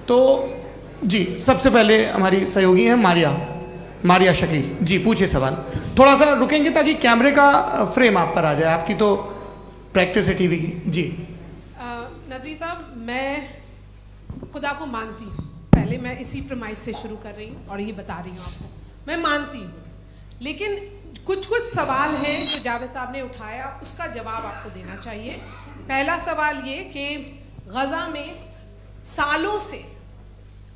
तो जी सबसे पहले हमारी सहयोगी हैं मारिया शकील जी, पूछिए सवाल। थोड़ा सा रुकेंगे ताकि कैमरे का फ्रेम आप पर आ जाए, आपकी तो प्रैक्टिस है टीवी की। जी नदवी साहब, मैं खुदा को मानती हूँ, पहले मैं इसी प्रमाइस से शुरू कर रही हूँ और ये बता रही हूँ आपको, मैं मानती हूँ, लेकिन कुछ सवाल हैं जो जावेद साहब ने उठाया, उसका जवाब आपको देना चाहिए। पहला सवाल ये कि गज़ा में सालों से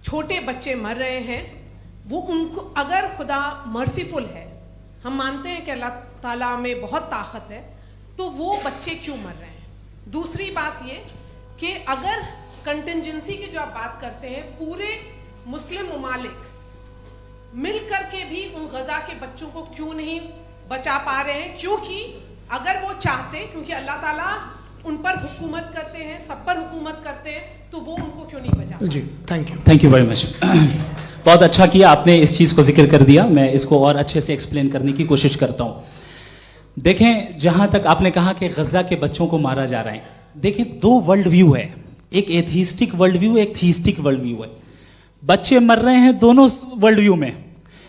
छोटे बच्चे मर रहे हैं, वो उनको, अगर खुदा मर्सीफुल है, हम मानते हैं कि अल्लाह ताला में बहुत ताकत है, तो वो बच्चे क्यों मर रहे हैं? दूसरी बात ये कि अगर कंटिजेंसी की जो आप बात करते हैं, पूरे मुस्लिम ममालिक मिल करके भी उन गज़ा के बच्चों को क्यों नहीं बचा पा रहे हैं? क्योंकि अगर वो चाहते, क्योंकि अल्लाह ताला उन पर हुकूमत करते हैं, सब पर हुकूमत करते हैं, तो वो उनको क्यों नहीं बचा? जी थैंक यू वेरी मच। बहुत अच्छा किया आपने इस चीज़ को जिक्र कर दिया, मैं इसको और अच्छे से एक्सप्लेन करने की कोशिश करता हूँ। देखें, जहाँ तक आपने कहा कि गज़ा के बच्चों को मारा जा रहा है, देखें दो वर्ल्ड व्यू है, एक एथीस्टिक वर्ल्ड व्यू, एक थीस्टिक वर्ल्ड व्यू है। बच्चे मर रहे हैं दोनों वर्ल्ड व्यू में,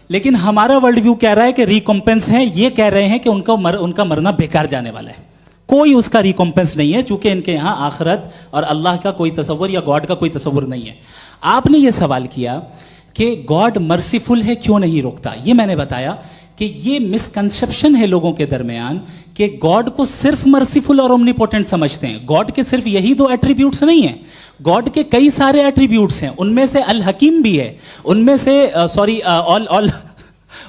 लेकिन हमारा वर्ल्ड व्यू कह रहा है कि रिकॉम्पेंस है, ये कह रहे हैं कि उनका मरना बेकार जाने वाला है, कोई उसका रिकॉम्पेंस नहीं है, चूंकि इनके यहाँ आखिरत और अल्लाह का कोई तसव्वुर या गॉड का कोई तसव्वुर नहीं है। आपने ये सवाल किया कि गॉड मर्सीफुल है, क्यों नहीं रोकता? ये मैंने बताया कि ये मिसकंसेप्शन है लोगों के दरमियान कि गॉड को सिर्फ मर्सीफुल और ओमनीपोटेंट समझते हैं। गॉड के सिर्फ यही दो एट्रीब्यूट्स नहीं है, गॉड के कई सारे एट्रीब्यूट्स हैं, उनमें से अल हकीम भी है, उनमें से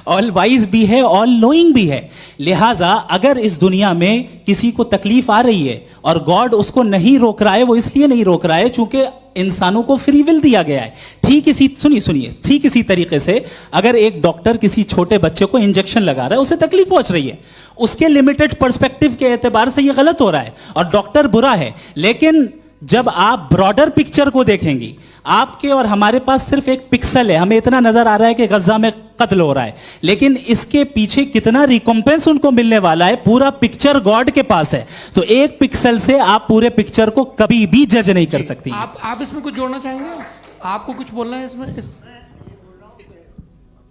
ऑल वाइज भी है, ऑल नोइंग भी है। लिहाजा अगर इस दुनिया में किसी को तकलीफ आ रही है और गॉड उसको नहीं रोक रहा है, वो इसलिए नहीं रोक रहा है चूंकि इंसानों को फ्री विल दिया गया है। ठीक इसी तरीके से अगर एक डॉक्टर किसी छोटे बच्चे को इंजेक्शन लगा रहा है, उसे तकलीफ पहुंच रही है, उसके लिमिटेड पर्सपेक्टिव के एतबार से यह गलत हो रहा है और डॉक्टर बुरा है, लेकिन जब आप ब्रॉडर पिक्चर को देखेंगी, आपके और हमारे पास सिर्फ एक पिक्सल है, हमें इतना नजर आ रहा है कि गज़ा में कत्ल हो रहा है, लेकिन इसके पीछे कितना रिकॉम्पेंस उनको मिलने वाला है, पूरा पिक्चर गॉड के पास है। तो एक पिक्सल से आप पूरे पिक्चर को कभी भी जज नहीं कर सकती। आप इसमें कुछ जोड़ना चाहेंगे? आपको कुछ बोलना है इसमें?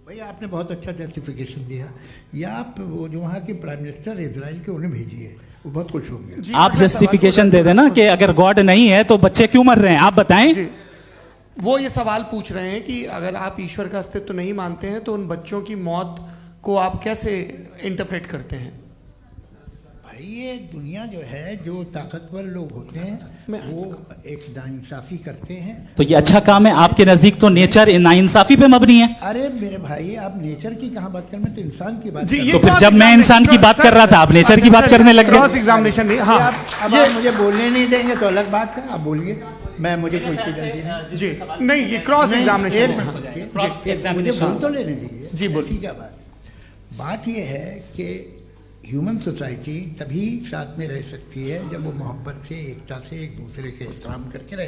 भैया आपने बहुत अच्छा जस्टिफिकेशन दिया, या आप वो जो वहाँ के प्राइम मिनिस्टर इजराइल के उन्हें भेजिए, वो बहुत खुश होंगे। आप जस्टिफिकेशन दे देना कि अगर गॉड नहीं है तो बच्चे क्यों मर रहे हैं, आप बताएं। वो ये सवाल पूछ रहे हैं कि अगर आप ईश्वर का अस्तित्व नहीं मानते हैं तो उन बच्चों की मौत को आप कैसे इंटरप्रेट करते हैं? भाई ये दुनिया जो है, जो ताकतवर लोग होते हैं वो एक नाइंसाफी करते हैं। तो ये अच्छा काम है आपके नजदीक, तो नेचर नाइंसाफी पे मबनी है। अरे मेरे भाई, आप नेचर की कहाँ बात कर रहे हैं, तो इंसान की बात। तो फिर जब मैं इंसान की बात कर रहा था, आप नेचर की बात करने लग गए। क्रॉस एग्जामिनेशन नहीं। हाँ, अब आप मुझे बोलने नहीं देंगे तो अलग बात है, आप बोलिए, मुझे कोई जल्दी नहीं। जी नहीं, ये क्रॉस एग्जामिनेशन मुझे बोल तो लेने दीजिए। जी बोलिए। क्या बात ये है कि ह्यूमन सोसाइटी तभी साथ में रह सकती है जब वो मोहब्बत से, एकता से, एक दूसरे के एहतराम करके रहे।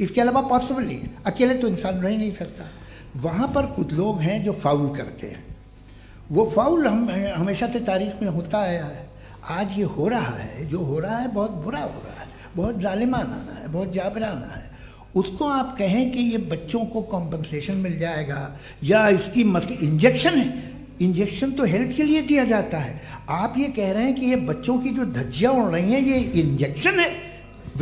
इसके अलावा पॉसिबल नहीं है, अकेले तो इंसान रह ही नहीं सकता। वहाँ पर कुछ लोग हैं जो फाउल करते हैं, वो फाउल हमेशा से तारीख में होता आया है। आज ये हो रहा है, जो हो रहा है बहुत बुरा हो रहा है, बहुत जालिमाना है, बहुत जाबराना है। उसको आप कहें कि ये बच्चों को कॉम्पनसेशन मिल जाएगा या इसकी इंजेक्शन है, इंजेक्शन तो हेल्थ के लिए दिया जाता है। आप ये कह रहे हैं कि ये बच्चों की जो धज्जियां उड़ रही हैं ये इंजेक्शन है,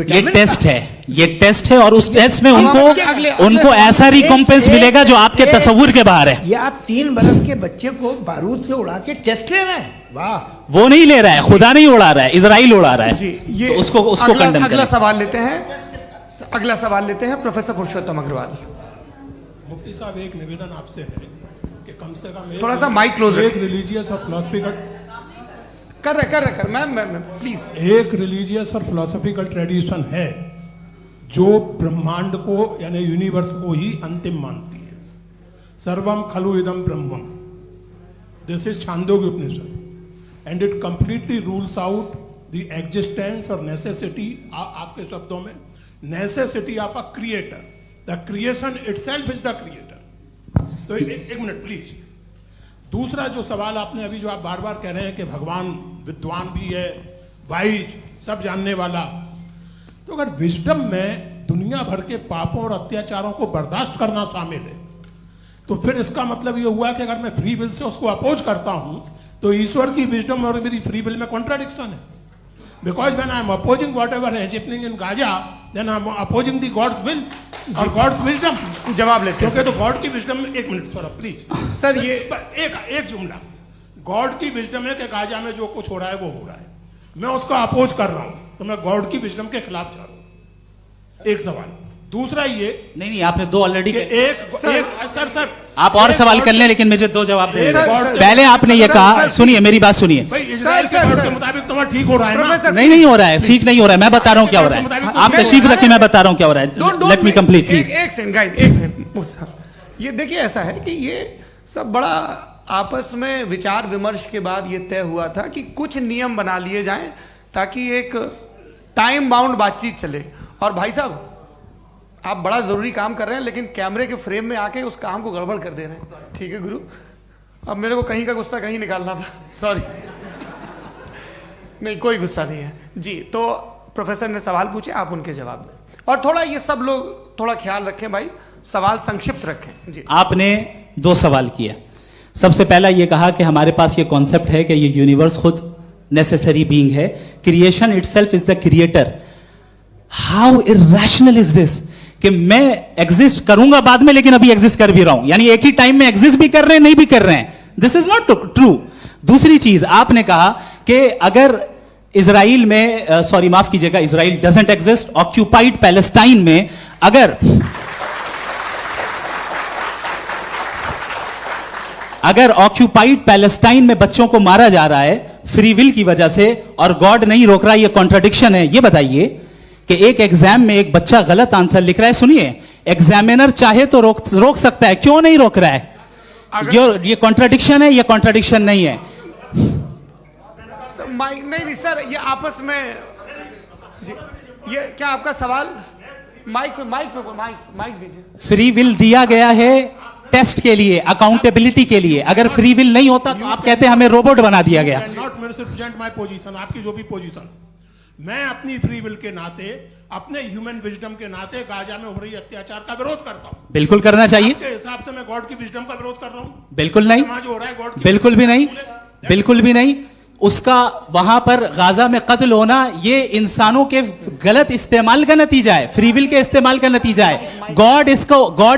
ये टेस्ट है, ये टेस्ट है, और उस टेस्ट में उनको ऐसा रिकॉम्पेंस मिलेगा जो आपके तसव्वुर के बाहर है। ये आप 3 बरस के बच्चे को बारूद से उड़ा के टेस्ट ले रहे हैं। वाह, वो नहीं ले रहा है, खुदा नहीं उड़ा रहा है, इजराइल उड़ा रहा है। जी, ये तो उसको कंडेम करें। अगला सवाल लेते हैं प्रोफेसर पुरुषोत्तम अग्रवाल। मुफ्ती साहब, एक निवेदन आपसे है कि कम से कम थोड़ा सा माइक क्लोज एक रिलीजियस और फिलॉसफिकल कर मैं प्लीज, एक रिलीजियस और फिलोसॉफिकल ट्रेडिशन है जो ब्रह्मांड को यानी यूनिवर्स को ही अंतिम मानती है। सर्वम खलु इदम ब्रह्मम, this is Chandogya Upanishad, and it completely rules out the existence और नेसेसिटी, आपके शब्दों में necessity of a creator. The creation itself is the creator. तो एक मिनट प्लीज। दूसरा जो सवाल आपने अभी, जो आप बार बार कह रहे हैं कि भगवान विद्वान भी है, वाइज, सब जानने वाला, तो अगर विजडम में दुनिया भर के पापों और अत्याचारों को बर्दाश्त करना शामिल है, तो फिर इसका मतलब ये हुआ कि अगर मैं फ्री विल से उसको अपोज करता हूं तो ईश्वर की विजडम और मेरी फ्री विल में कॉन्ट्राडिक्शन है। Because when I am opposing whatever is happening in Gaza, then I am opposing the God's will और गॉड्स विजडम। जवाब लेते हैं क्योंकि तो गॉड की विजडम में, एक मिनट सर प्लीज सर, ये एक जुमला, गॉड की विजडम है कि गाजा में जो कुछ हो रहा है वो हो रहा है, मैं उसका अपोज कर रहा हूं, तो मैं गॉड की विजडम के खिलाफ जा रहा हूं। एक सवाल। दूसरा ये नहीं, आपने दो ऑलरेडी। सर आप और सवाल कर लें, लेकिन मुझे दो जवाब दे सर, दें। सर, पहले आपने ये कहा, सुनिए मेरी बात सुनिए। भाई इजराइल के गॉड के मुताबिक तुम्हारा ठीक हो रहा है ना? नहीं हो रहा है, ठीक नहीं हो रहा है, मैं बता रहा हूँ क्या हो रहा है। आप तशरीफ रखिए, मैं बता रहा हूँ क्या हो रहा है। Let me complete please. एक सेकंड गाइस, एक सेकंड। ये देखिए, ऐसा है कि ये सब बड़ा आपस में विचार विमर्श के बाद ये तय हुआ था कि कुछ नियम बना लिए जाएं ताकि एक टाइम बाउंड बातचीत चले। और भाई साहब, आप बड़ा जरूरी काम कर रहे हैं, लेकिन कैमरे के फ्रेम में आके उस काम को गड़बड़ कर दे रहे हैं। ठीक है गुरु, अब मेरे को कहीं का गुस्सा कहीं निकालना था, सॉरी। नहीं, कोई गुस्सा नहीं है जी। तो प्रोफेसर ने सवाल पूछे, आप उनके जवाब दें, और थोड़ा ये सब लोग थोड़ा ख्याल रखें भाई, सवाल संक्षिप्त रखें जी। आपने दो सवाल किया। सबसे पहला ये कहा कि हमारे पास ये कॉन्सेप्ट है कि ये यूनिवर्स खुद नेसेसरी बीइंग है, creation itself is the creator. How irrational is this कि मैं एग्जिस्ट करूंगा बाद में, लेकिन अभी एग्जिस्ट कर भी रहा हूं, यानी एक ही टाइम में एग्जिस्ट भी कर रहे हैं, नहीं भी कर रहे हैं। This is not true. दूसरी चीज, आपने कहा कि अगर इजराइल में, सॉरी माफ कीजिएगा, Israel doesn't exist, occupied Palestine में अगर ऑक्यूपाइड पैलेस्टाइन में बच्चों को मारा जा रहा है फ्री विल की वजह से और गॉड नहीं रोक रहा, ये कॉन्ट्रडिक्शन है। ये बताइए कि एक एग्जाम में एक बच्चा गलत आंसर लिख रहा है, सुनिए, एग्जामिनर चाहे तो रोक सकता है, क्यों नहीं रोक रहा है? ये कॉन्ट्रडिक्शन है, ये कॉन्ट्रडिक्शन नहीं है। माइक नहीं सर, ये आपस में जी, ये क्या आपका सवाल? माइक दीजिए। फ्री विल दिया गया है टेस्ट के लिए, अकाउंटेबिलिटी के लिए। अगर फ्री विल नहीं होता तो आप कहते हैं हमें रोबोट बना दिया गया। नॉट मिसरिप्रेजेंट माय पोजीशन, आपकी जो भी पोजीशन, मैं अपनी फ्री विल के नाते, अपने ह्यूमन विजडम के नाते गाजा में हो रही अत्याचार का विरोध करता हूं। बिल्कुल करना चाहिए। आपके हिसाब से मैं गॉड की विजडम का विरोध कर रहा हूं? बिल्कुल नहीं, वहां जो हो रहा है गॉड, बिल्कुल भी नहीं, बिल्कुल भी नहीं। उसका वहां पर गाजा में कत्ल होना ये इंसानों के गलत इस्तेमाल का नतीजा है, फ्री विल के इस्तेमाल का नतीजा है। गॉड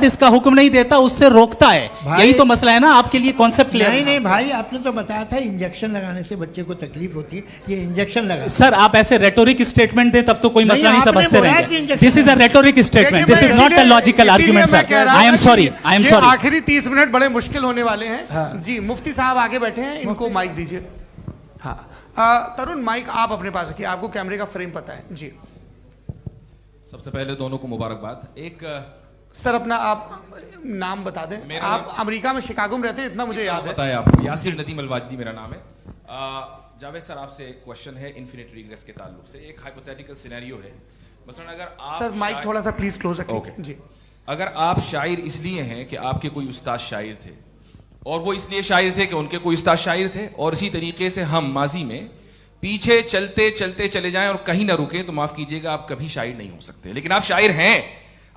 इसका हुक्म नहीं देता, उससे रोकता है। यही तो मसला है ना, आपके लिए कॉन्सेप्ट क्लियर? नहीं भाई, आपने तो बताया था इंजेक्शन लगाने से बच्चे को तकलीफ होती है, ये इंजेक्शन लगा। सर आप ऐसे रेटोरिक स्टेटमेंट दे तब तो कोई मसला नहीं समझते रहेंगे। This is a rhetoric statement, this is not a logical argument sir. I am sorry, I am sorry. आखिरी 30 मिनट बड़े मुश्किल होने वाले हैं जी। मुफ्ती साहब आगे बैठे हैं, इनको माइक दीजिए। हाँ तरुण, माइक आप अपने पास रखिए, आपको कैमरे का फ्रेम पता है जी। सबसे पहले दोनों को मुबारकबाद। एक सर अपना आप नाम बता दें। आप अमेरिका में शिकागो में रहते हैं, इतना मुझे याद है। बताया आपको, यासिर नदीम अलवाजदी मेरा नाम है। जावेद सर, आपसे एक क्वेश्चन है इन्फिनिट रिग्रेस के ताल्लुक से। एक हाइपोथेटिकल सिनेरियो है, मसलन अगर आप सर माइक थोड़ा सा प्लीज क्लोज रखिए। ओके जी। अगर आप शायर इसलिए हैं कि आपके कोई उस्ताद शायर थे, और वो इसलिए शायर थे कि उनके कोई उस्ताद शायर थे, और इसी तरीके से हम माजी में पीछे चलते चलते चले जाएं और कहीं ना रुके, तो माफ कीजिएगा आप कभी शायर नहीं हो सकते। लेकिन आप शायर हैं,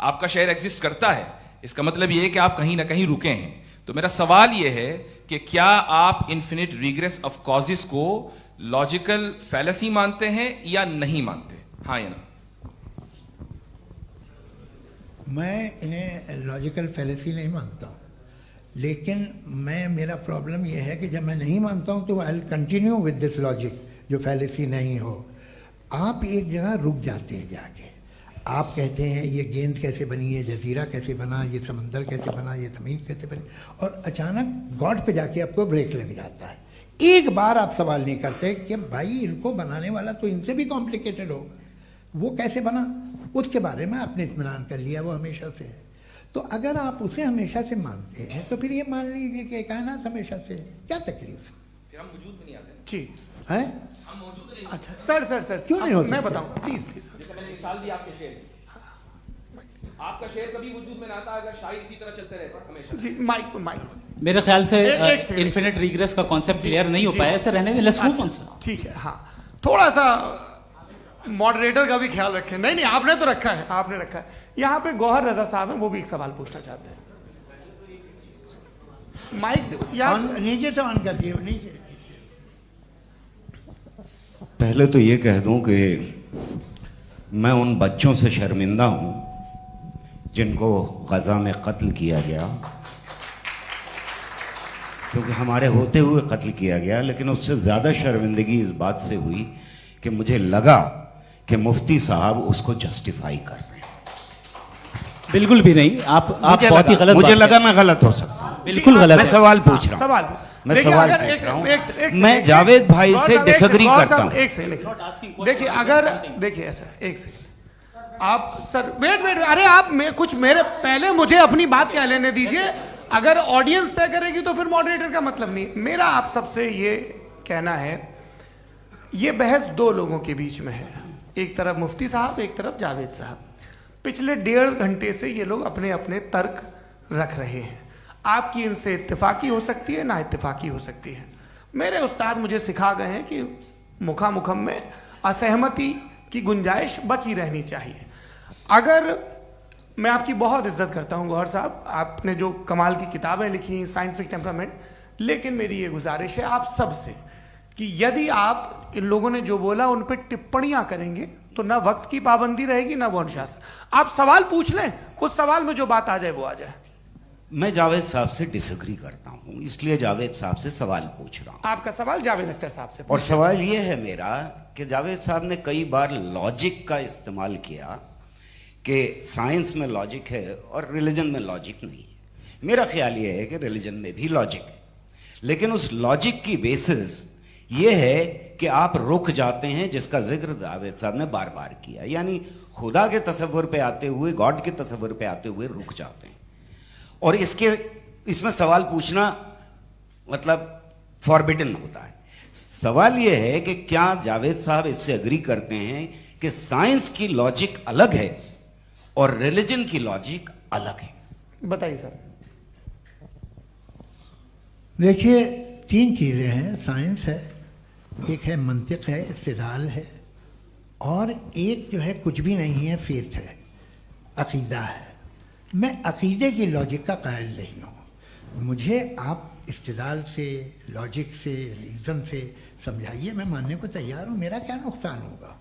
आपका शायर एग्जिस्ट करता है, इसका मतलब ये है कि आप कहीं ना कहीं रुके हैं। तो मेरा सवाल ये है कि क्या आप इन्फिनिट रिग्रेस ऑफ कॉजेस को लॉजिकल फैलेसी मानते हैं या नहीं मानते? हाँ या ना? मैं इन्हें लॉजिकल फैलेसी नहीं मानता हूँ, लेकिन मेरा प्रॉब्लम यह है कि जब मैं नहीं मानता हूँ तो I will continue with this logic जो फैलेसी नहीं हो। आप एक जगह रुक जाते हैं जाके, आप कहते हैं ये गेंद कैसे बनी, ये जजीरा कैसे बना, ये समंदर कैसे बना, ये ज़मीन कैसे बनी, और अचानक गॉड पे जाके आपको ब्रेक लग जाता है। एक बार आप सवाल नहीं करते कि भाई इनको बनाने वाला तो इनसे भी कॉम्प्लिकेटेड होगा, वो कैसे बना, उसके बारे में आपने इत्मीनान कर लिया, वो हमेशा से है। तो अगर आप उसे हमेशा से मानते हैं तो फिर ये मान लीजिए कि कायनात हमेशा से है, क्या तकलीफ? फिर हम वजूद में नहीं आते जी है? हम मौजूद नहीं। अच्छा सर क्यों नहीं हो मैं सकता? बताऊंगा, प्लीज। जैसे मैंने मिसाल दी आपके शेर की, आपका शेर कभी वजूद में ना आता अगर शायर इसी तरह चलते रहते हमेशा। जी माइक मेरे ख्याल से एक सेकंड। इन्फिनिट रिग्रेस का कॉन्सेप्ट क्लियर नहीं हो पाया, सर रहने दें, लेट्स मूव ऑन सर। ठीक है। हाँ थोड़ा सा मॉडरेटर का भी ख्याल रखें। नहीं नहीं, आपने तो रखा है, आपने रखा है। यहाँ पे गौहर रजा साहब हैं, वो भी एक सवाल पूछना चाहते हैं। माइक यार नीचे से ऑन कर दिए नीचे। पहले तो ये कह दूं कि मैं उन बच्चों से शर्मिंदा हूं जिनको गजा में कत्ल किया गया, क्योंकि हमारे होते हुए कत्ल किया गया। लेकिन उससे ज़्यादा शर्मिंदगी इस बात से हुई कि मुझे लगा कि मुफ्ती साहब उसको जस्टिफाई कर रहे हैं। बिल्कुल भी नहीं, आप बहुत ही गलत। मुझे लगा मैं गलत हो सकता हूं। बिल्कुल गलत मैं है। सवाल पूछ रहा हूं, सवाल मैं देखिए, सवाल अगर पूछ रहा हूं। एक मैं जावेद भाई से डिसएग्री करता हूं। एक सेकंड देखिए, अगर देखिए ऐसा, एक सेकंड आप सर वेट, अरे आप कुछ मेरे पहले मुझे अपनी बात कह लेने दीजिए। अगर ऑडियंस तय करेगी तो फिर मॉडरेटर का मतलब नहीं। मेरा आप सबसे ये कहना है, ये बहस दो लोगों के बीच में है, एक तरफ मुफ्ती साहब, एक तरफ जावेद साहब। पिछले 1.5 घंटे से ये लोग अपने अपने तर्क रख रहे हैं। आपकी इनसे इत्तेफाकी हो सकती है, ना इत्तेफाकी हो सकती है। मेरे उस्ताद मुझे सिखा गए हैं कि मुखामुखम में असहमति की गुंजाइश बची रहनी चाहिए। अगर मैं आपकी बहुत इज्जत करता हूं गौहर साहब, आपने जो कमाल की किताबें लिखी, साइंटिफिक टेम्परामेंट, लेकिन मेरी ये गुजारिश है आप सबसे कि यदि आप इन लोगों ने जो बोला उन पर टिप्पणियां करेंगे तो ना वक्त की पाबंदी रहेगी, ना वो अनुशासन। आप सवाल पूछ लें, उस सवाल में जो बात आ जाए वो आ जाए। मैं जावेद साहब से डिसएग्री करता हूं, इसलिए जावेद साहब से सवाल पूछ रहा हूं। आपका सवाल जावेद अख्तर साहब से। और सवाल ये है मेरा कि जावेद साहब ने कई बार लॉजिक का इस्तेमाल किया कि साइंस में लॉजिक है और रिलीजन में लॉजिक नहीं है। मेरा ख्याल ये है कि रिलीजन में भी लॉजिक है, लेकिन उस लॉजिक की बेसिस ये है कि आप रुक जाते हैं, जिसका जिक्र जावेद साहब ने बार बार किया, यानी खुदा के तसव्वुर पे आते हुए, गॉड के तसव्वुर पे आते हुए रुक जाते हैं। और इसमें सवाल पूछना मतलब फॉरबिडन होता है। सवाल यह है कि क्या जावेद साहब इससे एग्री करते हैं कि साइंस की लॉजिक अलग है और रिलीजन की लॉजिक अलग है? बताइए सर। देखिए, 3 चीज़ें हैं। साइंस है, एक है मंतिक है, इस्तिदलाल है, और एक जो है कुछ भी नहीं है, फेथ है, अकीदा है। मैं अकीदे की लॉजिक का कायल नहीं हूँ। मुझे आप इस्तिदलाल से, लॉजिक से, रीज़न से समझाइए, मैं मानने को तैयार हूँ, मेरा क्या नुकसान होगा।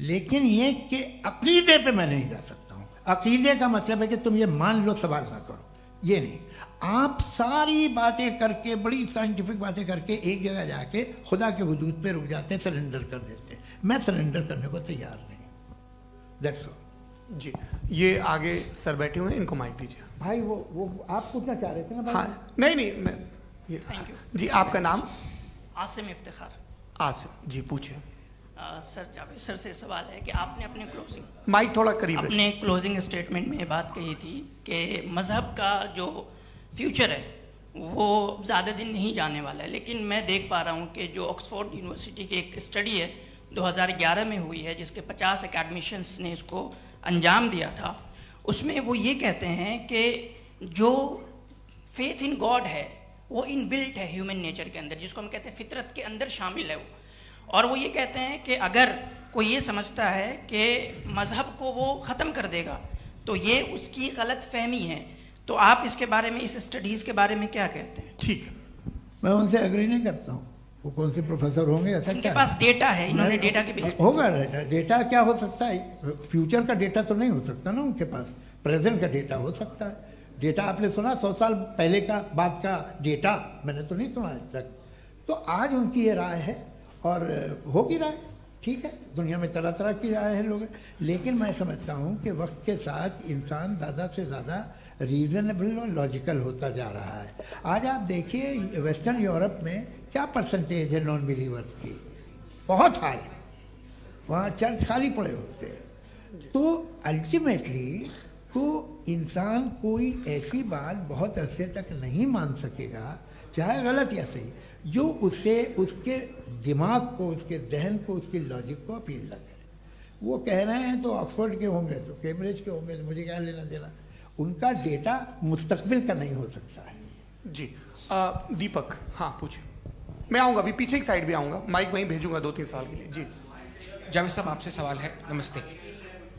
लेकिन ये कि अकीदे पे मैं नहीं जा सकता हूँ। अकीदे का मतलब है कि तुम ये मान लो, सवाल ना करो, ये नहीं। आप सारी बातें करके, बड़ी साइंटिफिक बातें करके एक जगह जाके खुदा के हुदूद पे रुक जाते हैं, सरेंडर कर देते हैं। मैं सरेंडर करने को तैयार नहीं। That's all. जी, ये आगे सर बैठे हुए हैं, इनको माइक दीजिए। भाई वो आप पूछना चाह रहे थे ना भाई? हाँ, नहीं मैं ये थैंक यू जी। आपका नाम? आसिम इफ्तिखार। आसिम जी, पूछिए। सर, जावेद सर से सवाल है कि आपने अपने क्लोजिंग माइक थोड़ा करीब है। अपने क्लोजिंग स्टेटमेंट में ये बात कही थी कि मज़हब का जो फ्यूचर है वो ज़्यादा दिन नहीं जाने वाला है। लेकिन मैं देख पा रहा हूँ कि जो ऑक्सफोर्ड यूनिवर्सिटी की एक स्टडी है 2011 में हुई है, जिसके 50 एकेडमिशियंस ने इसको अंजाम दिया था, उसमें वो ये कहते हैं कि जो फेथ इन गॉड है वो इनबिल्ट है ह्यूमन नेचर के अंदर, जिसको हम कहते हैं फितरत के अंदर शामिल है वो। और वो ये कहते हैं कि अगर कोई ये समझता है कि मज़हब को वो ख़त्म कर देगा तो ये उसकी गलत फहमी है। तो आप इसके बारे में, इस स्टडीज़ के बारे में क्या कहते हैं? ठीक है, मैं उनसे एग्री नहीं करता हूँ। वो कौन से प्रोफेसर होंगे? ऐसा उनके क्या पास डेटा है, इन्होंने डेटा के बेस होगा। डेटा क्या हो सकता है? फ्यूचर का डेटा तो नहीं हो सकता ना उनके पास। प्रेजेंट का डेटा हो सकता है। डेटा आपने सुना 100 साल पहले का बाद का डेटा? मैंने तो नहीं सुना आज तक। तो आज उनकी ये राय है और होगी राय, ठीक है। दुनिया में तरह तरह की राय है लोग, लेकिन मैं समझता हूँ कि वक्त के साथ इंसान ज़्यादा से ज़्यादा रीजनेबल और लॉजिकल होता जा रहा है। आज आप देखिए वेस्टर्न यूरोप में क्या परसेंटेज है नॉन बिलीवर्स की, बहुत हाई। वहाँ चर्च खाली पड़े होते हैं। तो अल्टीमेटली तो इंसान कोई ऐसी बात बहुत अरसे तक नहीं मान सकेगा, चाहे गलत या सही, जो उससे उसके दिमाग को, उसके जहन को, उसकी लॉजिक को अपील न करे। वो कह रहे हैं तो ऑक्सफोर्ड के होंगे तो कैम्ब्रिज के होंगे, तो मुझे क्या लेना देना। उनका डेटा मुस्तकबिल का नहीं हो सकता है। जी दीपक, हाँ पूछिए। मैं आऊँगा अभी, पीछे की साइड भी आऊँगा, माइक वहीं भेजूंगा 2-3 साल के लिए। जी जावेद साहब आपसे सवाल है। नमस्ते।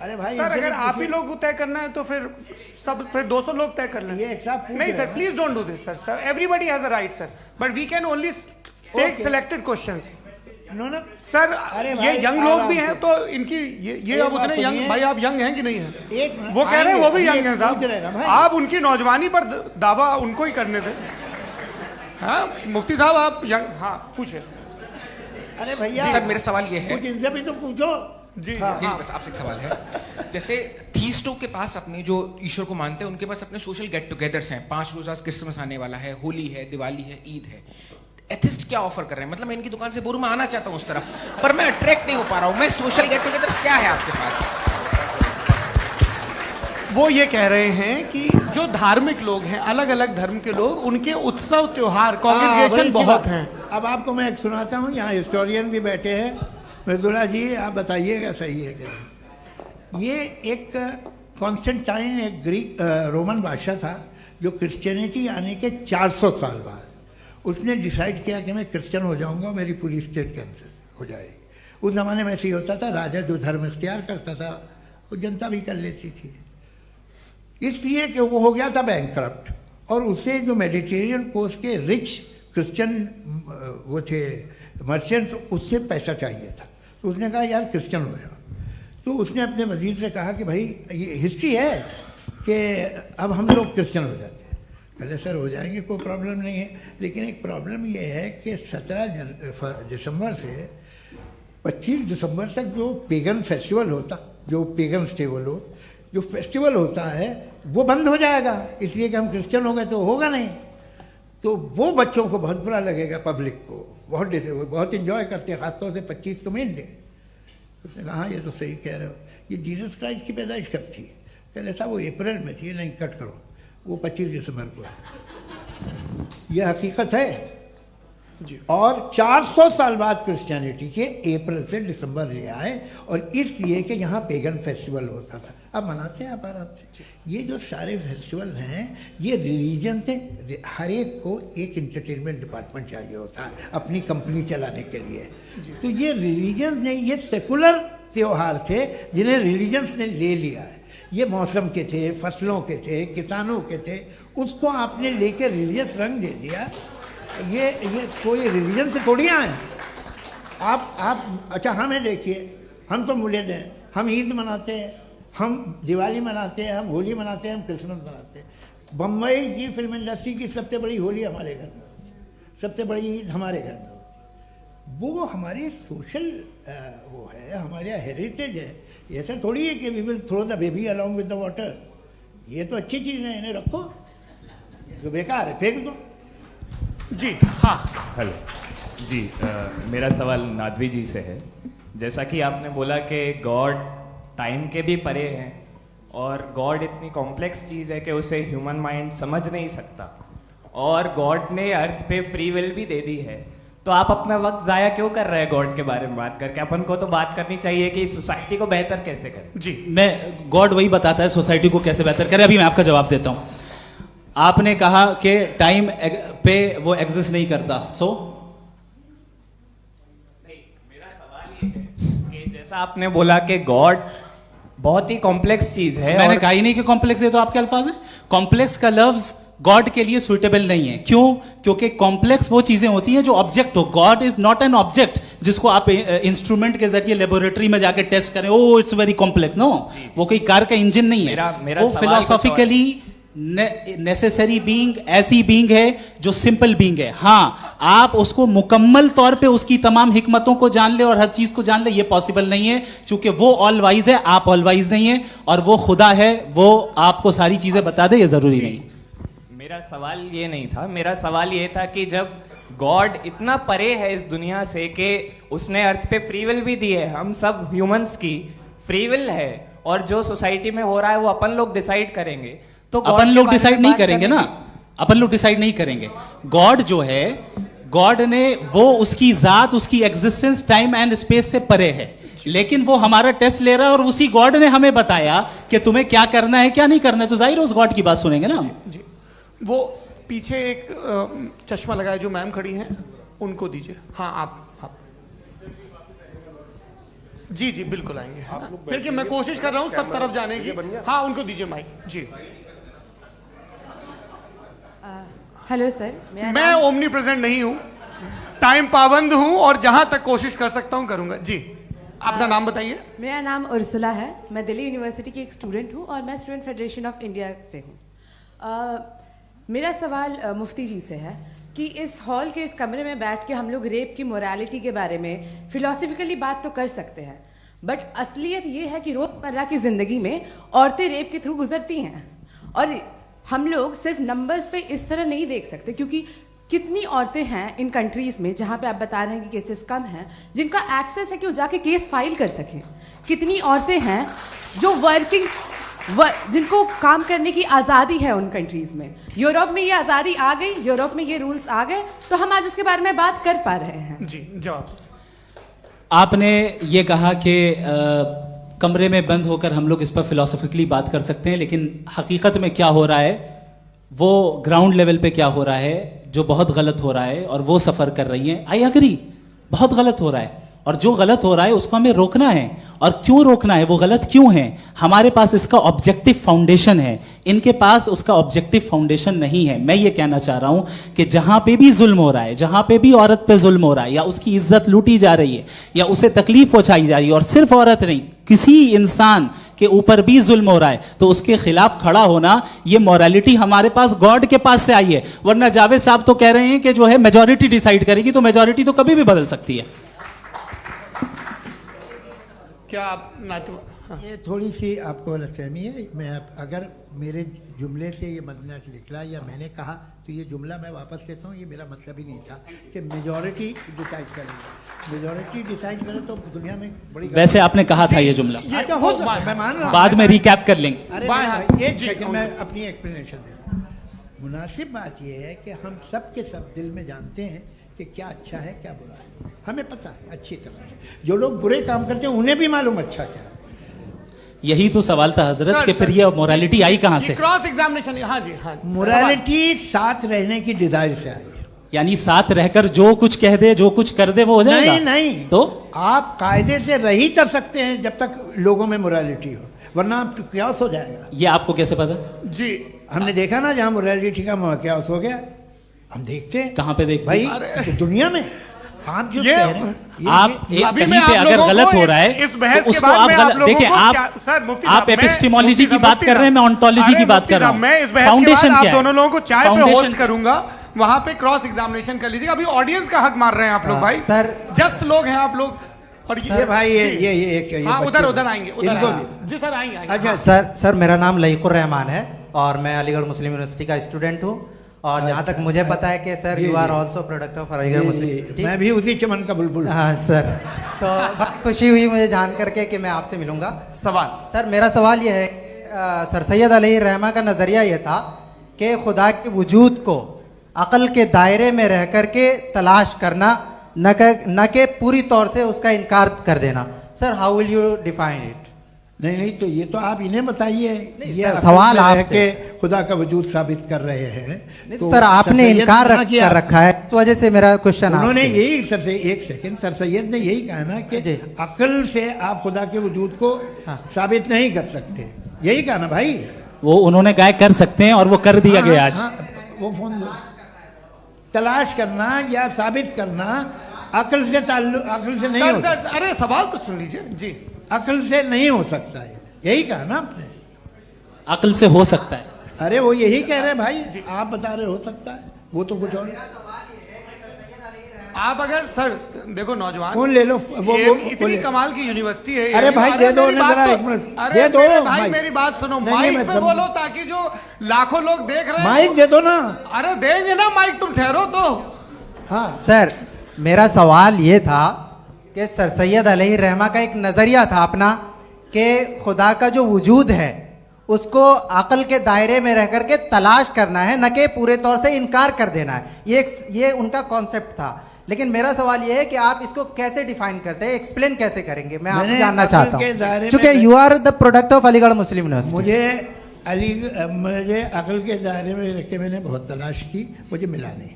अरे भाई सर अगर आप ही लोग को तय करना है तो फिर 200 लोग तय कर लें। ये एक साहब पूछ नहीं रहे सर, हैं। Please don't do this sir. Everybody has a right sir, but we can only take Okay. Selected questions. No no sir अरे ये भाई, यंग लोग आराम भी से। हैं तो इनकी ये एक अब बात उतने यंग, सुनिए। भाई आप यंग हैं कि नहीं हैं? एक मिनट, वो कह रहे हैं वो भी आएंगे, यंग हैं पूछ रहे हैं ना साहब, भाई। आप उनकी नौजवानी पर दावा उनको ही करने थे। हाँ मुफ्ती साहब आप यंग, हाँ पूछे। अरे भैया सर मेरा सवाल ये है, कुछ इनसे भी तो पूछो। जी हाँ। नहीं, बस आपसे एक सवाल है। जैसे थीस्टों के पास अपने जो ईश्वर को मानते हैं उनके पास अपने सोशल गेट टुगेदर्स हैं। 5 रोज आज क्रिसमस आने वाला है, होली है, दिवाली है, ईद है। एथिस्ट क्या ऑफर कर रहे हैं? मतलब मैं इनकी दुकान से बोलूं मैं आना चाहता हूं उस तरफ, पर मैं अट्रैक्ट नहीं हो पा रहा हूं। मैं सोशल गेट टुगेदर्स क्या है आपके पास? वो ये कह रहे हैं कि जो धार्मिक लोग हैं, अलग अलग धर्म के लोग, उनके उत्सव त्योहार बड़ी कॉन्ग्रेगेशन अच्छी बहुत बात। हैं। अब आपको मैं एक सुनाता हूँ, यहाँ हिस्टोरियन भी बैठे हैं। मृदुला जी आप बताइएगा सही है कि नहीं। ये एक कॉन्स्टेंटाइन एक ग्रीक रोमन बादशाह था जो क्रिश्चियनिटी आने के 400 साल बाद उसने डिसाइड किया कि मैं क्रिश्चियन हो जाऊंगा, मेरी पूरी स्टेट कैंसिल हो जाएगी। उस ज़माने में ऐसे ही होता था, राजा जो धर्म इख्तियार करता था वो जनता भी कर लेती थी। इसलिए कि वो हो गया था बैंकक्रप्ट, और उसे जो मेडिटेरियन कोस्ट के रिच क्रिश्चियन वो थे मर्चेंट, उससे पैसा चाहिए था। तो उसने कहा यार क्रिश्चियन हो जाओ। तो उसने अपने वजीर से कहा कि भाई ये हिस्ट्री है कि अब हम लोग क्रिश्चियन हो जाते हैं। कहले सर हो जाएंगे, कोई प्रॉब्लम नहीं है, लेकिन एक प्रॉब्लम ये है कि 17 दिसंबर से 25 दिसंबर तक जो पेगन फेस्टिवल होता, जो पेगन जो फेस्टिवल होता है वो बंद हो जाएगा, इसलिए कि हम क्रिश्चियन हो गए तो होगा नहीं। तो वो बच्चों को बहुत बुरा लगेगा, पब्लिक को बहुत इंजॉय करते हैं, खासतौर से 25 को मेन डे। उसने कहा हाँ ये तो सही कह रहे हो। ये जीसस क्राइस्ट की पैदाइश कब थी? कहते साहब वो अप्रैल में थी। नहीं कट करो, वो 25 दिसंबर को है। ये हकीकत है जी। और 400 साल बाद क्रिश्चियनिटी के अप्रैल से दिसंबर ले आए, और इसलिए कि यहाँ पेगन फेस्टिवल होता था। अब मनाते हैं आप आराम से। ये जो सारे फेस्टिवल हैं ये रिलीजन से, हर एक को एक इंटरटेनमेंट डिपार्टमेंट चाहिए होता है अपनी कंपनी चलाने के लिए। तो ये रिलीजन ने, ये सेकुलर त्योहार थे जिन्हें रिलीजन्स ने ले लिया है। ये मौसम के थे, फसलों के थे, किसानों के थे, उसको आपने लेके रिलीजियस रंग दे दिया। ये कोई रिलीजन से थोड़ी आए आप। अच्छा हमें देखिए, हम तो मुल्द हैं, हम ईद मनाते हैं, हम दिवाली मनाते हैं, हम होली मनाते हैं, हम क्रिसमस मनाते हैं। बम्बई की फिल्म इंडस्ट्री की सबसे बड़ी होली हमारे घर में, सबसे बड़ी ईद हमारे घर में। वो हमारी सोशल वो है, हमारा हेरिटेज है। ऐसा थोड़ी है कि we will throw the baby along with the water. ये तो अच्छी चीज़ है, इन्हें रखो, जो बेकार है फेंक दो। जी हाँ हेलो जी, मेरा सवाल नादवी जी से है। जैसा कि आपने बोला कि गॉड टाइम के भी परे हैं, और गॉड इतनी कॉम्प्लेक्स चीज़ है कि उसे ह्यूमन माइंड समझ नहीं सकता, और गॉड ने अर्थ पे फ्री विल भी दे दी है। तो आप अपना वक्त ज़ाया क्यों कर रहे हैं गॉड के बारे में बात करके? अपन को तो बात करनी चाहिए कि सोसाइटी को बेहतर कैसे करें। जी, मैं गॉड वही बताता है सोसाइटी को कैसे बेहतर करे। अभी मैं आपका जवाब देता हूं। आपने कहा कि टाइम पे वो एग्जिस्ट नहीं करता, मेरा सवाल ये है कि जैसा आपने बोला कि गॉड बहुत ही कॉम्प्लेक्स चीज है। मैंने और कहा ही नहीं कि कॉम्प्लेक्स है, तो आपके अल्फाज हैं। कॉम्प्लेक्स का लफ्ज गॉड के लिए सुइटेबल नहीं है। क्यों? क्योंकि कॉम्प्लेक्स वो चीजें होती हैं जो ऑब्जेक्ट हो। God is not an object जिसको आप इंस्ट्रूमेंट के जरिए लेबोरेटरी में जाके टेस्ट करें, oh it's very complex. No, वो कोई कार का इंजन नहीं है। मेरा वो सवाल फिलोसॉफिकली नेसेसरी बीइंग ऐसी बीइंग है जो सिंपल बीइंग है। हाँ, आप उसको मुकम्मल तौर पे उसकी तमाम हिकमतों को जान ले और हर चीज को जान ले, ये पॉसिबल नहीं है, क्योंकि वो ऑल वाइज है, आप ऑल वाइज नहीं है, और वो खुदा है, वो आपको सारी चीजें बता दे, ये जरूरी नहीं। मेरा सवाल ये नहीं था। मेरा सवाल ये था कि जब गॉड इतना परे है इस दुनिया से कि उसने अर्थ पे फ्री विल भी दी है, हम सब ह्यूमंस की फ्री विल है, और जो सोसाइटी में हो रहा है वो अपन लोग डिसाइड करेंगे। तो अपन लोग डिसाइड नहीं करेंगे ना, अपन लोग डिसाइड नहीं करेंगे। गॉड जो है, गॉड ने वो उसकी जात, उसकी एग्जिस्टेंस टाइम एंड स्पेस से परे है, लेकिन वो हमारा टेस्ट ले रहा है, और उसी गॉड ने हमें बताया कि तुम्हें क्या करना है क्या नहीं करना है। तो जाहिर है उस गॉड की बात सुनेंगे ना हम। जी, वो पीछे एक चश्मा लगाए जो मैम खड़ी हैं, उनको दीजिए। हाँ आप जी जी बिल्कुल आएंगे। देखिए मैं कोशिश कर रहा हूँ सब तरफ जाने की। हाँ उनको दीजिए माइक जी। हेलो सर, मैं ओमनी प्रेजेंट नहीं हूँ, टाइम पाबंद हूँ और जहां तक कोशिश कर सकता हूँ करूंगा जी। अपना नाम बताइए। मेरा नाम उर्सुला है, मैं दिल्ली यूनिवर्सिटी की एक स्टूडेंट हूँ और मैं स्टूडेंट फेडरेशन ऑफ इंडिया से हूँ। मेरा सवाल मुफ्ती जी से है कि इस हॉल के इस कमरे में बैठ के हम लोग रेप की मोरालिटी के बारे में फिलोसफिकली बात तो कर सकते हैं, बट असलियत ये है कि रोजमर्रा की ज़िंदगी में औरतें रेप के थ्रू गुजरती हैं और हम लोग सिर्फ नंबर्स पे इस तरह नहीं देख सकते, क्योंकि कितनी औरतें हैं इन कंट्रीज़ में जहाँ पे आप बता रहे हैं कि केसेस कम हैं, जिनका एक्सेस है कि वो जाके केस फाइल कर सकें। कितनी औरतें हैं जो जिनको काम करने की आज़ादी है उन कंट्रीज़ में। यूरोप में ये आज़ादी आ गई, यूरोप में ये रूल्स आ गए, तो हम आज उसके बारे में बात कर पा रहे हैं। जी जवाब। आपने ये कहा कि कमरे में बंद होकर हम लोग इस पर फिलोसफिकली बात कर सकते हैं, लेकिन हकीकत में क्या हो रहा है, वो ग्राउंड लेवल पे क्या हो रहा है जो बहुत गलत हो रहा है और वो सफ़र कर रही हैं। आई एग्री, बहुत गलत हो रहा है और जो गलत हो रहा है उसको हमें रोकना है। और क्यों रोकना है, वो गलत क्यों है, हमारे पास इसका ऑब्जेक्टिव फाउंडेशन है, इनके पास उसका ऑब्जेक्टिव फाउंडेशन नहीं है। मैं ये कहना चाह रहा हूं कि जहां पे भी जुल्म हो रहा है, जहां पे भी औरत पे जुल्म हो रहा है या उसकी इज्जत लूटी जा रही है या उसे तकलीफ पहुंचाई जा रही है, और सिर्फ औरत नहीं किसी इंसान के ऊपर भी जुल्म हो रहा है, तो उसके खिलाफ खड़ा होना, ये मॉरलिटी हमारे पास गॉड के पास से आई है। वरना जावेद साहब तो कह रहे हैं कि जो है मेजॉरिटी डिसाइड करेगी, तो मेजॉरिटी तो कभी भी बदल सकती है। क्या आप ये थोड़ी सी आपको गलतफहमी है। मैं अगर मेरे जुमले से ये मदना निकला या मैंने कहा तो ये जुमला मैं वापस लेता हूँ। ये मेरा मतलब ही नहीं था कि मेजॉरिटी डिसाइड करेगी। मेजॉरिटी डिसाइड करे तो दुनिया में बड़ी, वैसे आपने कहा था ये जुमला। अच्छा हो सकता है, मैं मान रहा हूँ, बाद में रिकैप कर लेंगे। अरे एक सेकंड मैं अपनी एक्सप्लेनेशन देता हूँ। मुनासिब बात यह है कि हम सब के सब दिल में जानते हैं कि क्या अच्छा है क्या बुरा है, हमें पता है अच्छी तरह से। जो लोग बुरे काम करते हैं उन्हें भी मालूम अच्छा क्या है। यही तो सवाल था हजरत कि फिर ये मोरालिटी आई कहां से? Cross examination. हाँ जी हाँ। मोरालिटी साथ रहने की डिजायर से आई, यानी साथ रहकर जो कुछ कह दे जो कुछ कर दे वो हो जाएगा। नहीं तो आप कायदे से रह ही कर सकते हैं जब तक लोगों में मोरालिटी हो, वरना आप क्यास हो जाएगा। ये आपको कैसे पता? जी हमने देखा ना, जहां मोरालिटी का क्यास हो गया, हम देखते हैं। कहां पे देखते भाई? तो दुनिया में आप जो कह रहे हैं, आप कहीं पे अगर गलत हो रहा है तो उसको आप देखिए, आप एपिस्टेमोलॉजी की बात कर रहे हैं, मैं ऑन्टोलॉजी की बात कर रहा हूं। मैं इस बहस के बाद आप दोनों लोगों को चाय पे होस्ट करूंगा, वहां पे क्रॉस एग्जामिनेशन कर लीजिएगा। अभी ऑडियंस का हक मार रहे हैं आप लोग भाई, सर जस्ट लोग हैं आप लोग। और ये भाई ये उधर आएंगे, उधर जी सर आएंगे। अच्छा सर मेरा नाम लईकुर रहमान है और मैं अलीगढ़ मुस्लिम यूनिवर्सिटी का स्टूडेंट हूँ। और जहाँ तक मुझे पता है कि sir you are also product of Aligarh Muslim University. मैं भी उसी चमन का बुलबुल। हाँ सर, तो बहुत खुशी हुई मुझे जान करके कि मैं आपसे मिलूंगा। सवाल सर मेरा सवाल यह है, सर सैयद अलैहिर्रहमा का नज़रिया यह था कि खुदा के वजूद को अक़ल के दायरे में रह कर के तलाश करना, न कि पूरी तौर से उसका इनकार कर देना। Sir how will you define it? नहीं तो ये तो आप इन्हें बताइए। ये सवाल आपसे कि खुदा का वजूद साबित कर रहे हैं तो सर आपने इनकार कर रखा है, इस वजह से मेरा क्वेश्चन उन्होंने यही सर से एक सेकंड सर सैयद ने यही कहा ना कि अकल से आप खुदा के वजूद को साबित नहीं कर सकते, यही कहा ना भाई। वो उन्होंने कहा कर सकते हैं और वो कर दिया गया आज। वो फोन तलाश करना या साबित करना अकल से नहीं हो सकता। अरे सवाल तो सुन लीजिए जी। अकल से नहीं हो सकता है, यही कहा ना आपने। अकल से हो सकता है, अरे वो यही कह रहे हैं भाई, आप बता रहे हो सकता है, वो तो कुछ और। आप अगर सर देखो नौजवान फोन ले लो, वो इतनी कमाल की यूनिवर्सिटी है। अरे भाई दे दो जरा, एक मिनट दे दो भाई, मेरी बात सुनो, माइक पे बोलो ताकि जो लाखों लोग देख रहे हैं। माइक दे दो ना। अरे देंगे ना माइक, तुम ठहरो तो। हाँ सर मेरा सवाल ये था कि सर सैयद अलैहिर्रहमा का एक नज़रिया था अपना कि खुदा का जो वजूद है उसको अक़ल के दायरे में रह करके तलाश करना है, न कि पूरे तौर से इनकार कर देना है। ये उनका कॉन्सेप्ट था। लेकिन मेरा सवाल ये है कि आप इसको कैसे डिफाइन करते हैं, एक्सप्लेन कैसे करेंगे, मैं आपसे जानना चाहता हूँ। चूंकि you are the product of Aligarh Muslim University. मुझे अक़ल के दायरे में रख के मैंने बहुत तलाश की, मुझे मिला नहीं।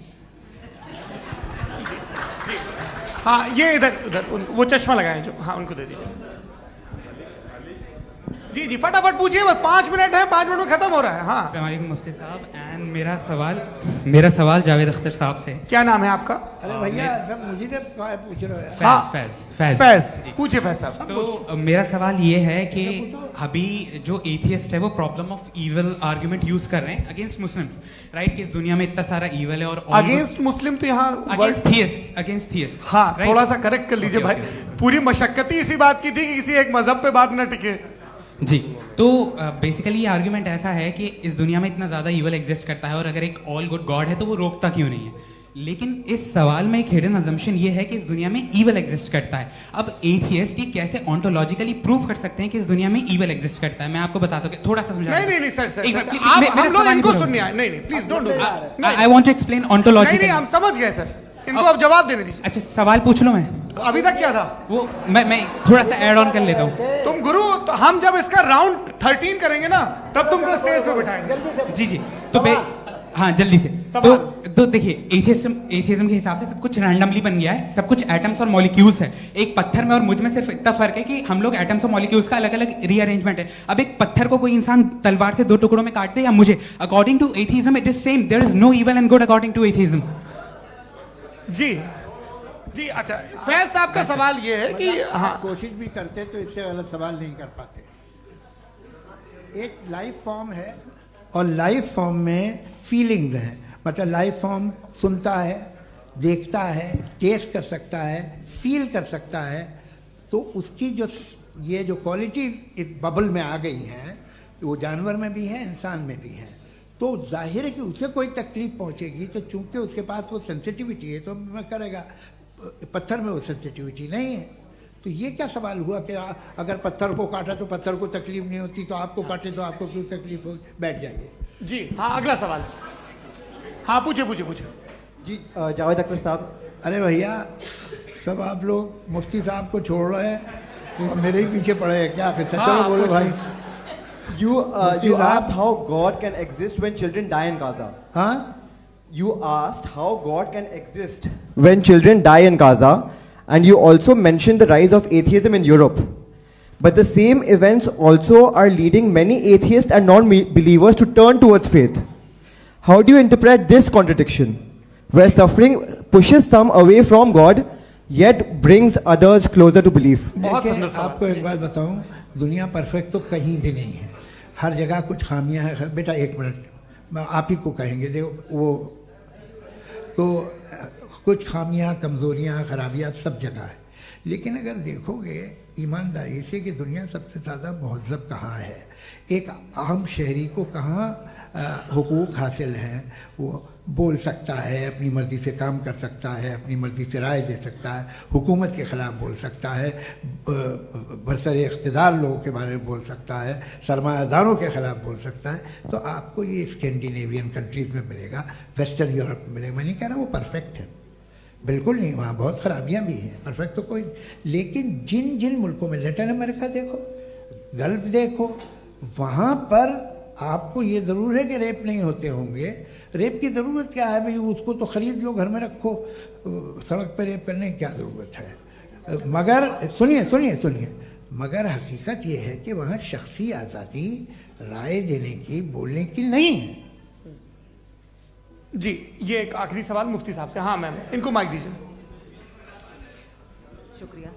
हाँ ये इधर उधर वो चश्मा लगाए जो, हाँ उनको दे दीजिए। जी जी फटाफट पूछिए, बस 5 मिनट है, 5 मिनट में खत्म हो रहा है। हाँ अस्सलाम वालेकुम मुफ्ती साहब। एंड मेरा सवाल जावेद अख्तर साहब से। क्या नाम है आपका? अरे भैया सब मुझे तो पूछ रहे हो। फैज पूछिए फैज साहब। तो मेरा सवाल ये है कि अभी जो एथियस्ट है वो problem of evil argument use कर रहे हैं अगेंस्ट मुस्लिम्स, राइट? कि इस दुनिया में इतना सारा इविल है और अगेंस्ट मुस्लिम तो यहाँ अगेंस्ट थियस्ट। हाँ थोड़ा सा करेक्ट कर लीजिए भाई, पूरी मशक्कत ही इसी बात की थी कि किसी एक मजहब पे बात न टिके। जी, तो बेसिकली ये आर्गुमेंट ऐसा है कि इस दुनिया में इतना ज़्यादा ईवल एग्जिस्ट करता है और अगर एक ऑल गुड गॉड है तो वो रोकता क्यों नहीं है? लेकिन इस सवाल में एक हिडन अजम्पशन ये है कि इस दुनिया में ईवल एग्जिस्ट करता है। अब एथियस्ट ये कैसे ऑन्टोलॉजिकली प्रूव कर सकते हैं कि इस दुनिया में ईवल एग्जिस्ट करता है? मैं आपको बताता हूँ, थोड़ा सा समझा। नहीं सर, हम लोग इनको सुनने आए। नहीं please don't do that. I want to explain ontologically. नहीं हम समझ गए सर, इनको अब जवाब देने दीजिए। अच्छा सवाल पूछ लो मैं। अभी तक क्या था वो मैं थोड़ा सा ऐड ऑन कर लेता हूँ। तुम गुरु, तो हम जब इसका राउंड 13 करेंगे ना तब तुमको स्टेज पे बिठाएंगे। जी तो हाँ जल्दी से। तो देखिए एथियज्म के हिसाब से सब कुछ रैंडमली बन गया है, सब कुछ एटम्स और मॉलिक्यूल्स है। एक पत्थर में और मुझ में सिर्फ इतना फर्क है कि हम लोग एटम्स और मॉलिक्यूल्स का अलग अलग रीअरेंजमेंट है। अब एक पत्थर को कोई इंसान तलवार से 2 टुकड़ों में काट दे या मुझे, according to atheism it is same. There is no evil and good according to atheism. जी अच्छा, फैज साहब का सवाल ये है कि हाँ कोशिश भी करते तो इससे गलत सवाल नहीं कर पाते। एक लाइफ फॉर्म है और लाइफ फॉर्म में फीलिंग्स हैं, मतलब लाइफ फॉर्म सुनता है, देखता है, टेस्ट कर सकता है, फील कर सकता है। तो उसकी जो ये जो क्वालिटी इस बबल में आ गई हैं वो जानवर में भी है, इंसान में भी है। तो जाहिर है कि उसे कोई तकलीफ पहुंचेगी, तो चूंकि उसके पास वो सेंसिटिविटी है तो मैं करेगा। पत्थर में वो सेंसिटिविटी नहीं है। तो ये क्या सवाल हुआ कि अगर पत्थर को काटा तो पत्थर को तकलीफ नहीं होती, तो आपको काटे तो आपको क्यों तकलीफ हो? बैठ जाइए। जी हाँ अगला सवाल। हाँ पूछे जी जावेद अख्तर साहब। अरे भैया सब आप लोग मुफ्ती साहब को छोड़ रहे हैं, मेरे ही पीछे पड़े हैं क्या? चलो बोलो भाई। You asked how God can exist when children die in Gaza. Huh? You asked how God can exist when children die in Gaza, and you also mentioned the rise of atheism in Europe. But the same events also are leading many atheists and non-believers to turn towards faith. How do you interpret this contradiction, where suffering pushes some away from God, yet brings others closer to belief? देखिए आपको एक बात बताऊं, दुनिया perfect तो कहीं भी नहीं है, हर जगह कुछ खामियां हैं। बेटा 1 मिनट आप ही को कहेंगे, देखो वो तो कुछ खामियां, कमज़ोरियां, खराबियां सब जगह है। लेकिन अगर देखोगे ईमानदारी से कि दुनिया सबसे ज़्यादा महज़ब कहाँ है, एक आम शहरी को कहाँ हुकूक हासिल हैं, वो बोल सकता है, अपनी मर्ज़ी से काम कर सकता है, अपनी मर्ज़ी से राय दे सकता है, हुकूमत के ख़िलाफ़ बोल सकता है, बरसर इक़्तिदार लोगों के बारे में बोल सकता है, सरमायादारों के ख़िलाफ़ बोल सकता है। तो आपको ये स्कैंडिनेवियन कंट्रीज़ में मिलेगा, वेस्टर्न यूरोप में मिलेगा। मैं नहीं कह रहा वो परफेक्ट है, बिल्कुल नहीं, वहाँ बहुत ख़राबियाँ भी हैं, परफेक्ट तो कोई। लेकिन जिन जिन मुल्कों में, लैटिन अमेरिका देखो, गल्फ देखो, वहाँ पर आपको ये ज़रूर है कि रेप नहीं होते होंगे। रेप की ज़रूरत क्या है भाई? उसको तो ख़रीद लो, घर में रखो, सड़क पर रेप करने की क्या ज़रूरत है? मगर सुनिए, मगर हकीकत ये है कि वहाँ शख्सी आज़ादी राय देने की, बोलने की नहीं है। जी ये एक आखिरी सवाल मुफ्ती साहब से। हाँ मैम, इनको माइक दीजिए। शुक्रिया।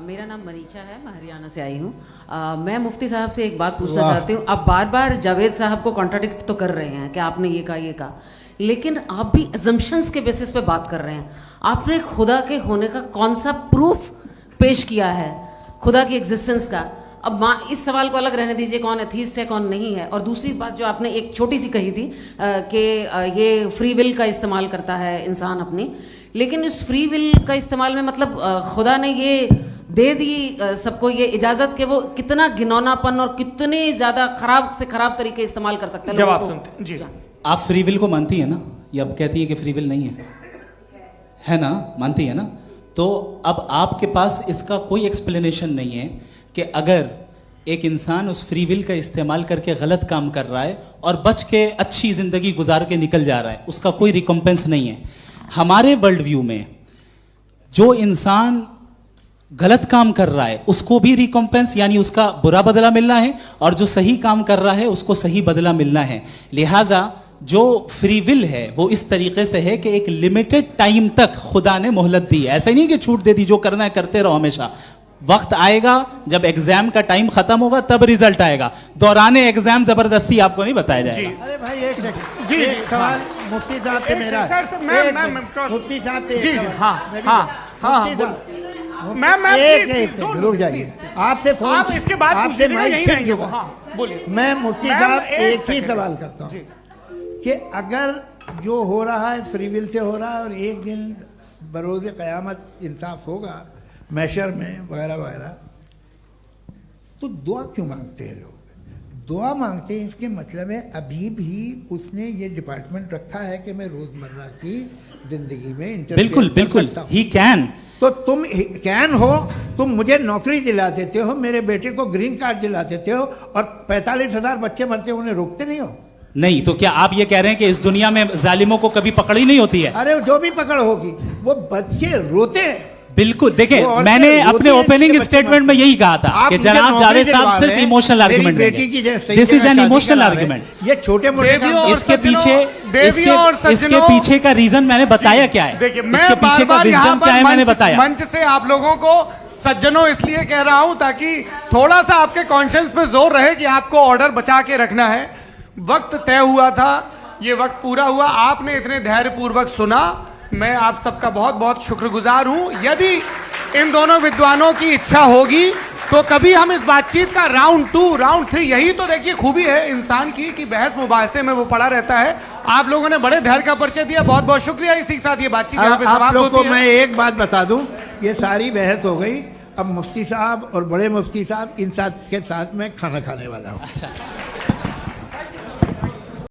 मेरा नाम मनीषा है, मैं हरियाणा से आई हूँ। मैं मुफ्ती साहब से एक बात पूछना चाहती हूँ। आप बार बार जावेद साहब को कॉन्ट्राडिक्ट तो कर रहे हैं कि आपने ये कहा, लेकिन आप भी अजम्पशंस के बेसिस पे बात कर रहे हैं। आपने खुदा के होने का कौन सा प्रूफ पेश किया है, खुदा की एग्जिस्टेंस का? अब इस सवाल को अलग रहने दीजिए, कौन एथीस्ट है कौन नहीं है। और दूसरी बात जो आपने एक छोटी सी कही थी कि ये फ्री विल का इस्तेमाल करता है इंसान अपनी, लेकिन इस फ्री विल का इस्तेमाल में मतलब खुदा ने ये दे दी सबको ये इजाजत कि वो कितना घिनौनापन और कितने ज्यादा खराब से खराब तरीके इस्तेमाल कर सकते हैं। जवाब सुनते जी। आप फ्री विल को मानती है ना, या अब कहती है कि फ्री विल नहीं है ना? मानती है ना? तो अब आपके पास इसका कोई एक्सप्लेनेशन नहीं है कि अगर एक इंसान उस फ्री विल का इस्तेमाल करके गलत काम कर रहा है और बच के अच्छी जिंदगी गुजार के निकल जा रहा है, उसका कोई रिकम्पेंस नहीं है। हमारे वर्ल्ड व्यू में जो इंसान गलत काम कर रहा है उसको भी रिकॉम्पेंस यानी उसका बुरा बदला मिलना है, और जो सही काम कर रहा है उसको सही बदला मिलना है। लिहाजा जो फ्री विल है वो इस तरीके से है कि एक लिमिटेड टाइम तक खुदा ने मोहलत दी है। ऐसा नहीं कि छूट दे दी, जो करना है करते रहो हमेशा। वक्त आएगा जब एग्जाम का टाइम खत्म होगा तब रिजल्ट आएगा, दौराने एग्जाम जबरदस्ती आपको नहीं बताया जाएगा। अरे भाई एक सेकंड, जी, एक सवाल मुफ्ती साहब से मेरा है। मुफ्ती साहब से जी, एक सवाल। हाँ, मैं भी- हाँ, हाँ, मुफ्ती हाँ, साहब, मैम, एक please, सेकंड रुक जाइए। आपसे फोन, आप इसके बाद पूछ आपसे लीजिएगा, माइक यहीं छीन रहेंगे वो। चुका। हाँ, बोलिए। मैं मुफ्ती मैम, साहब एक एक ही सेकंड। सवाल करता हूँ कि अगर जो हो रहा है फ्री विल से हो रहा है और एक दिन बरोज़ क़यामत इंसाफ होगा मैशर में वगैरह वगैरह, तो दुआ क्यों मांगते हैं लोग? दुआ मांगते हैं इसके मतलब है अभी भी उसने ये डिपार्टमेंट रखा है कि मैं रोजमर्रा की जिंदगी में इंटरफेयर बिल्कुल कर बिल्कुल, सकता हूं। He can. तो तुम कैन हो, तुम मुझे नौकरी दिला देते हो, मेरे बेटे को ग्रीन कार्ड दिला देते हो, और 45,000 बच्चे मरते उन्हें रोकते नहीं हो। नहीं तो क्या आप ये कह रहे हैं कि इस दुनिया में जालिमों को कभी पकड़ ही नहीं होती है? अरे जो भी पकड़ होगी वो बच्चे रोते हैं। बिल्कुल, देखें वो मैंने औरतें अपने रोती हैं ओपनिंग जिनके स्टेटमेंट में बच्चे यही कहा था आप कि मुझे जनाब नौकरी जावेद साहब दिलवा सिर्फ रहे हैं, इमोशनल मेरी आर्गुमेंट बेटी की जैसे दिस इज सही एन जगह इमोशनल शादी करा रहे हैं। आर्गुमेंट। ये छोटे मोटे काम इसके पीछे देवियों और इसके सज्जनों, पीछे का रीजन मैंने बताया क्या है? देखिए, इसके मैं पीछे बार का बार यहाँ विजडम क्या है पर मैंने बताया। मंच से आप लोगों को सज्जनों इसलिए कह रहा हूं ताकि थोड़ा सा आपके कॉन्शियंस पे जोर रहे कि आपको ऑर्डर बचा के रखना है। वक्त तय हुआ था, ये वक्त पूरा हुआ, आपने इतने धैर्यपूर्वक सुना, मैं आप सबका बहुत बहुत शुक्रगुजार हूं। यदि इन दोनों विद्वानों की इच्छा होगी तो कभी हम इस बातचीत का राउंड 2, राउंड 3, यही तो देखिए खूबी है इंसान की कि बहस मुबाहसे में वो पड़ा रहता है। आप लोगों ने बड़े धैर्य का परिचय दिया, बहुत बहुत शुक्रिया। इसी के साथ ये बातचीत यहाँ पे आप समाप्त लोग को होती है। मैं एक बात बता दूं, ये सारी बहस हो गई, अब मुफ्ती साहब और बड़े मुफ्ती साहब इन साथ के साथ मैं खाना खाने वाला हूँ।